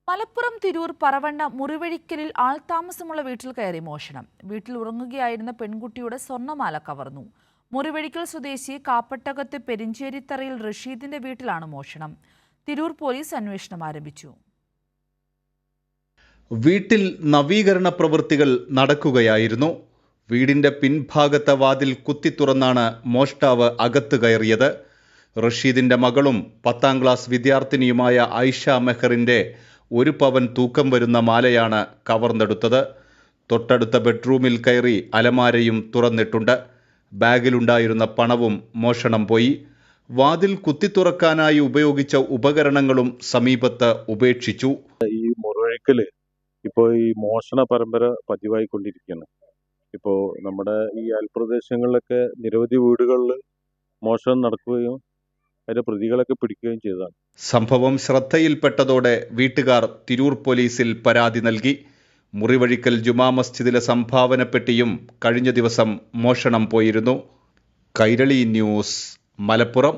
മലപ്പുറം തിരൂർ പറവണ്ണ മുറിവഴിക്കലിൽ ആൾതാമസമുള്ള വീട്ടിൽ കയറി മോഷണം. വീട്ടിൽ ഉറങ്ങുകയായിരുന്ന പെൺകുട്ടിയുടെ സ്വർണ്ണമാല കവർന്നു. മുറിവഴിക്കൽ സ്വദേശി കാപ്പട്ടകത്ത് പെരിഞ്ചേരിത്തറയിൽ റഷീദിന്റെ വീട്ടിലാണ് മോഷണം. തിരൂർ പോലീസ് അന്വേഷണം ആരംഭിച്ചു. വീട്ടിൽ നവീകരണ പ്രവൃത്തികൾ നടക്കുകയായിരുന്നു. വീടിന്റെ പിൻഭാഗത്തെ വാതിൽ കുത്തി തുറന്നാണ് മോഷ്ടാവ് അകത്ത് കയറിയത്. റഷീദിന്റെ മകളും 10ാം ക്ലാസ് വിദ്യാർത്ഥിനിയുമായ ആയിഷ മെഹറിന്റെ 1 പവൻ തൂക്കം വരുന്ന മാലയാണ് കവർന്നെടുത്തത്. തൊട്ടടുത്ത ബെഡ്റൂമിൽ കയറി അലമാരയും തുറന്നിട്ടുണ്ട്. ബാഗിലുണ്ടായിരുന്ന പണവും മോഷണം പോയി. വാതിൽ കുത്തിത്തുറക്കാനായി ഉപയോഗിച്ച ഉപകരണങ്ങളും സമീപത്ത് ഉപേക്ഷിച്ചു. ഈ മുറിവഴിക്കല് ഇപ്പോൾ ഈ മോഷണ പരമ്പര പതിവായിക്കൊണ്ടിരിക്കുകയാണ്. ഇപ്പോൾ നമ്മുടെ ഈ അയൽപ്രദേശങ്ങളിലൊക്കെ നിരവധി വീടുകളിൽ മോഷണം നടക്കുകയും അതിന്റെ പ്രതികളൊക്കെ പിടിക്കുകയും ചെയ്തതാണ്. സംഭവം ശ്രദ്ധയിൽപ്പെട്ടതോടെ വീട്ടുകാർ തിരൂർ പോലീസിൽ പരാതി നൽകി. മുറിവഴിക്കൽ ജുമാ മസ്ജിദിലെ സംഭാവന പെട്ടിയും കഴിഞ്ഞ ദിവസം മോഷണം പോയിരുന്നു. കൈരളി ന്യൂസ്, മലപ്പുറം.